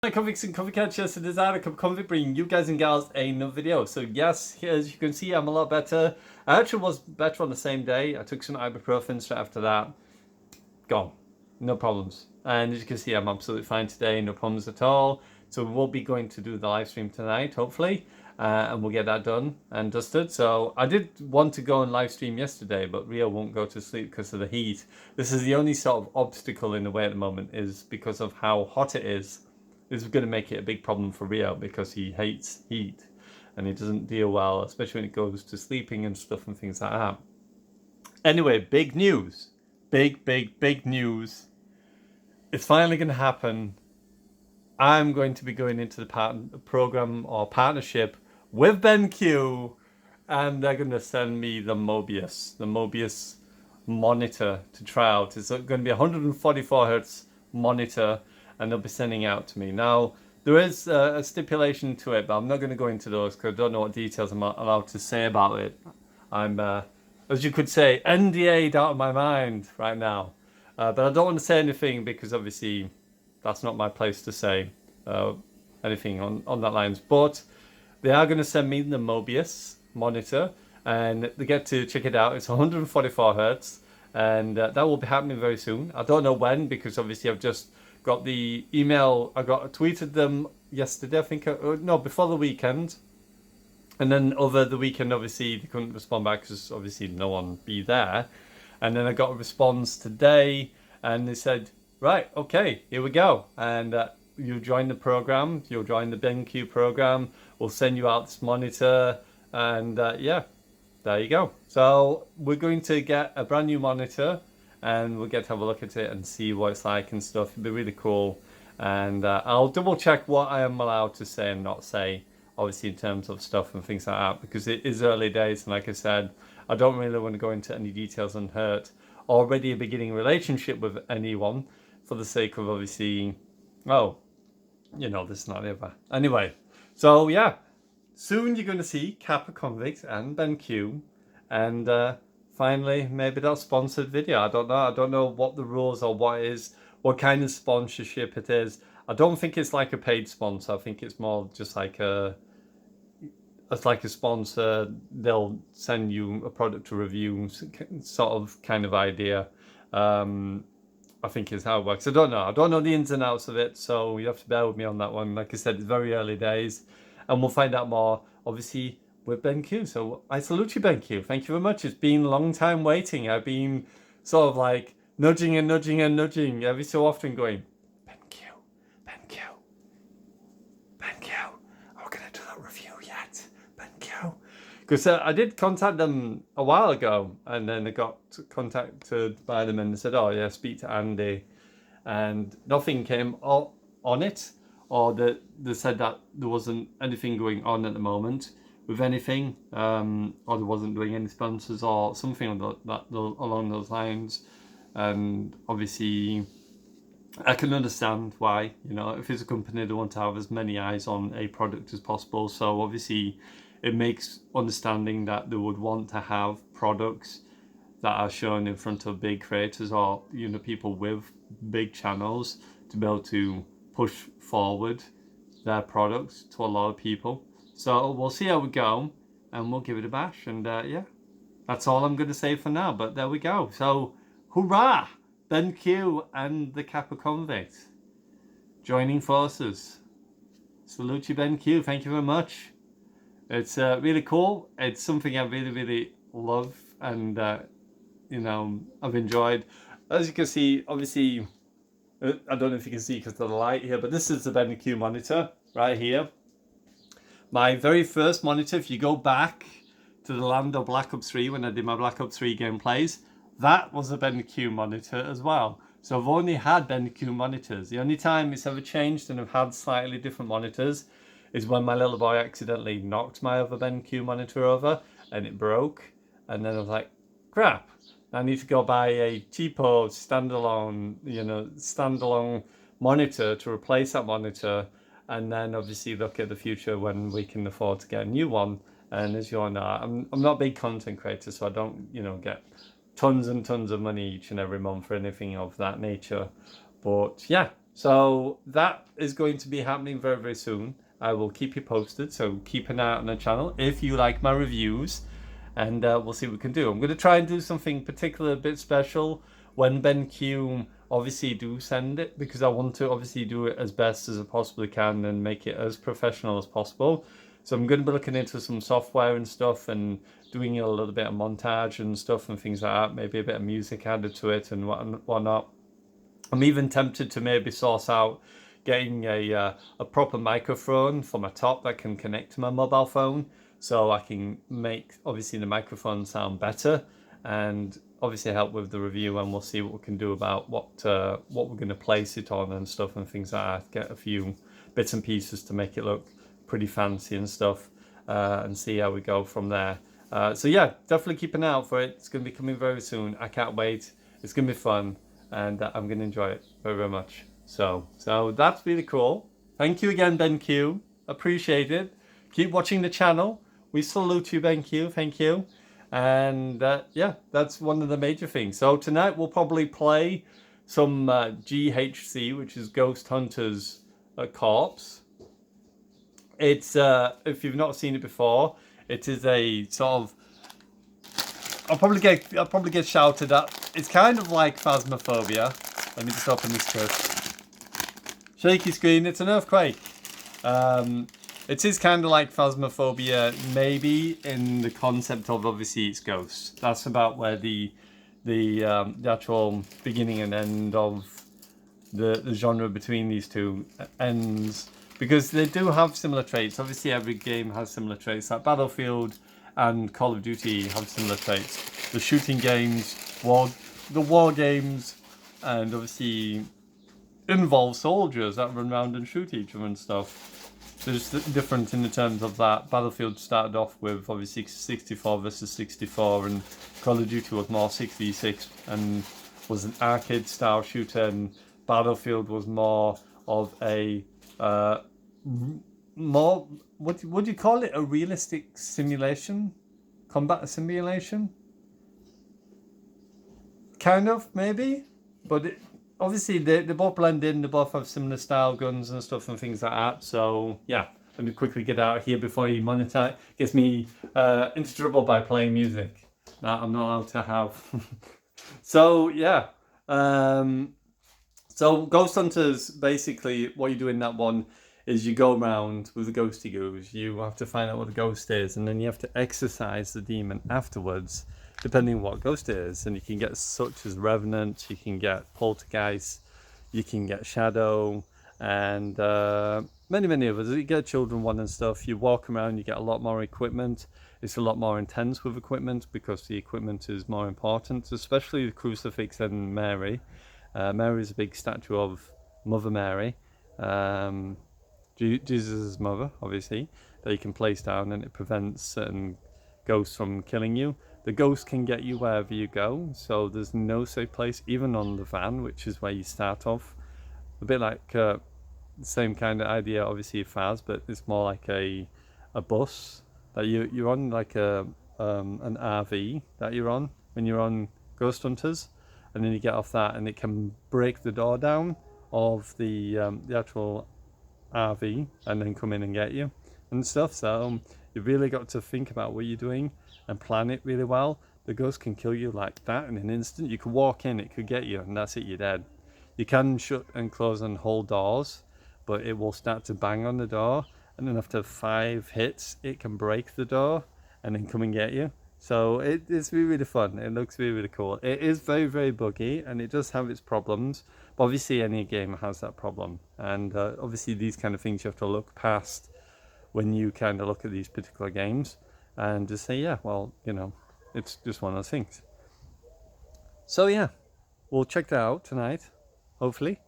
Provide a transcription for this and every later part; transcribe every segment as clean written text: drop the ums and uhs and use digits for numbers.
Convicts and Coffee Catchers, it is Attica Convict bringing you guys and gals another video. So yes, as you can see, I'm a lot better. I actually was better on the same day. I took some ibuprofen straight after that. Gone. No problems. And as you can see, I'm absolutely fine today. No problems at all. So we'll be going to do the live stream tonight, hopefully. And we'll get that done and dusted. So I did want to go and live stream yesterday, but Rio won't go to sleep because of the heat. This is the only sort of obstacle in the way at the moment, is because of how hot it is. This is going to make it a big problem for Rio because he hates heat and he doesn't deal well, especially when it goes to sleeping and stuff and things like that. Anyway, big news. Big news. It's finally going to happen. I'm going to be going into the program or partnership with BenQ, and they're going to send me the Mobius monitor to try out. It's going to be a 144 hertz monitor, and they'll be sending out to me. Now, there is a stipulation to it, but I'm not going to go into those because I don't know what details I'm allowed to say about it. I'm, as you could say, NDA'd out of my mind right now. But I don't want to say anything because obviously that's not my place to say anything on that lines. But they are going to send me the Mobius monitor, and they get to check it out. It's 144 hertz, and that will be happening very soon. I don't know when because obviously I've just got the email. I tweeted them yesterday, I think. No, before the weekend. And then over the weekend, obviously, they couldn't respond back because obviously no one be there. And then I got a response today, and they said, right, okay, here we go. And you'll join the program. You'll join the BenQ program. We'll send you out this monitor. And yeah, there you go. So we're going to get a brand new monitor, and we'll get to have a look at it and see what it's like and stuff. It'll be really cool. And I'll double check what I am allowed to say and not say, obviously in terms of stuff and things like that, because it is early days. And like I said, I don't really want to go into any details on hurt already a beginning relationship with anyone for the sake of obviously, oh, you know, this and that and the other. Anyway, so yeah, soon you're going to see Kappa Convict and BenQ, and finally, maybe that sponsored video. I don't know. I don't know what the rules or what kind of sponsorship it is. I don't think it's like a paid sponsor. I think it's more just like a sponsor. They'll send you a product to review, sort of kind of idea. I think is how it works. I don't know. I don't know the ins and outs of it, so you have to bear with me on that one. Like I said, it's very early days, and we'll find out more, obviously, with BenQ. So I salute you, BenQ. Thank you very much. It's been a long time waiting. I've been sort of like nudging every so often going, BenQ. Are we going to do that review yet? BenQ. Because I did contact them a while ago, and then I got contacted by them and they said, oh yeah, speak to Andy. And nothing came on it, or they said that there wasn't anything going on at the moment with anything, or there wasn't doing any sponsors or something along those lines. And obviously I can understand why, you know, if it's a company, they want to have as many eyes on a product as possible. So obviously it makes understanding that they would want to have products that are shown in front of big creators or, you know, people with big channels to be able to push forward their products to a lot of people. So we'll see how we go, and we'll give it a bash. And yeah, that's all I'm going to say for now. But there we go. So hurrah! BenQ and the Kappa Convict joining forces. Salute you, BenQ. Thank you very much. It's really cool. It's something I really love, and you know, I've enjoyed. As you can see, obviously, I don't know if you can see because of the light here, but this is the BenQ monitor right here. My very first monitor, if you go back to the land of Black Ops 3 when I did my Black Ops 3 gameplays, that was a BenQ monitor as well. So I've only had BenQ monitors. The only time it's ever changed and I've had slightly different monitors is when my little boy accidentally knocked my other BenQ monitor over and it broke. And then I was like, crap, I need to go buy a cheapo standalone monitor to replace that monitor. And then obviously look at the future when we can afford to get a new one. And as you all know, I'm not a big content creator, so I don't, you know, get tons and tons of money each and every month for anything of that nature. But yeah, So that is going to be happening very, very soon. I will keep you posted, so keep an eye out on the channel if you like my reviews, and we'll see what we can do. I'm going to try and do something particular, a bit special when BenQ obviously do send it, because I want to obviously do it as best as I possibly can and make it as professional as possible. So I'm going to be looking into some software and stuff and doing a little bit of montage and stuff and things like that, maybe a bit of music added to it and whatnot. I'm even tempted to maybe source out getting a proper microphone for my top that can connect to my mobile phone, so I can make obviously the microphone sound better and obviously help with the review. And we'll see what we can do about what we're going to place it on and stuff and things like that. Get a few bits and pieces to make it look pretty fancy and stuff, and see how we go from there. So yeah, definitely keep an eye out for it. It's going to be coming very soon. I can't wait. It's going to be fun, and I'm going to enjoy it very, very much. So that's really cool. Thank you again, BenQ. Appreciate it. Keep watching the channel. We salute you, BenQ. Thank you. And yeah, that's one of the major things. So tonight we'll probably play some GHC, which is Ghost Hunters Corpse. It's if you've not seen it before, it is a sort of, I'll probably get shouted at. It's kind of like Phasmophobia. Let me just open this first. Shaky screen. It's an earthquake. It is kind of like Phasmophobia, maybe in the concept of obviously it's ghosts. That's about where the actual beginning and end of the genre between these two ends, because they do have similar traits. Obviously, every game has similar traits. Like Battlefield and Call of Duty have similar traits. The shooting games, the war games, and obviously involve soldiers that run around and shoot each other and stuff. There's different in the terms of that. Battlefield started off with obviously 64 versus 64, and Call of Duty was more 6v6 and was an arcade style shooter, and Battlefield was more of a more, what would you call it, a realistic simulation, combat simulation, kind of, maybe. But obviously they both blend in. They both have similar style guns and stuff and things like that. So yeah, let me quickly get out of here before he gets me into trouble by playing music that I'm not allowed to have. So yeah, so Ghost Hunters, basically what you do in that one is you go around with the ghosty goos. You have to find out what the ghost is, and then you have to exorcise the demon afterwards, depending on what ghost it is. And you can get such as Revenant, you can get Poltergeist, you can get Shadow, and many others. You get Children one and stuff. You walk around, you get a lot more equipment. It's a lot more intense with equipment because the equipment is more important, especially the crucifix and Mary. Mary is a big statue of Mother Mary, Jesus' mother, obviously, that you can place down, and it prevents certain ghosts from killing you. The ghost can get you wherever you go, so there's no safe place, even on the van, which is where you start off. A bit like the same kind of idea, obviously, Faz, but it's more like a bus that you're on, like an RV that you're on when you're on Ghost Hunters, and then you get off that, and it can break the door down of the actual RV and then come in and get you and stuff. So you've really got to think about what you're doing and plan it really well. The ghost can kill you like that in an instant. You could walk in, it could get you, and that's it, you're dead. You can shut and close and hold doors, but it will start to bang on the door, and then after 5 hits it can break the door and then come and get you. So it's really, really fun. It looks really, really cool. It is very, very buggy, and it does have its problems. But obviously any game has that problem. And obviously these kind of things you have to look past when you kind of look at these particular games and just say, yeah, well, you know, it's just one of those things. So yeah, we'll check that out tonight, hopefully.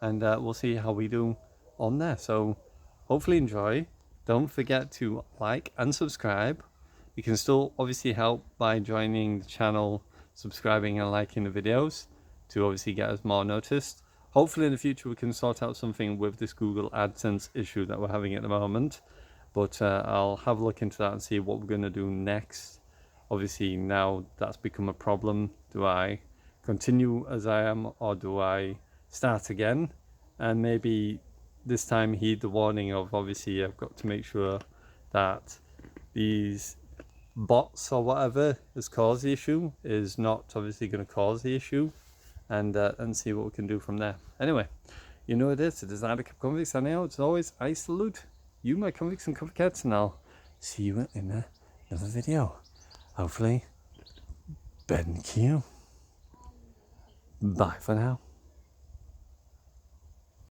And we'll see how we do on there. So hopefully enjoy. Don't forget to like and subscribe. You can still obviously help by joining the channel, subscribing and liking the videos to obviously get us more noticed. Hopefully in the future we can sort out something with this Google AdSense issue that we're having at the moment. But I'll have a look into that and see what we're going to do next. Obviously now that's become a problem. Do I continue as I am, or do I start again and maybe this time heed the warning of, obviously I've got to make sure that these bots or whatever has caused the issue is not obviously going to cause the issue, and see what we can do from there. Anyway, you know it is the Designer Cup Convicts, and as always, I salute you, my convicts and copycats, and I'll see you in another video. Hopefully, thank you. Bye for now.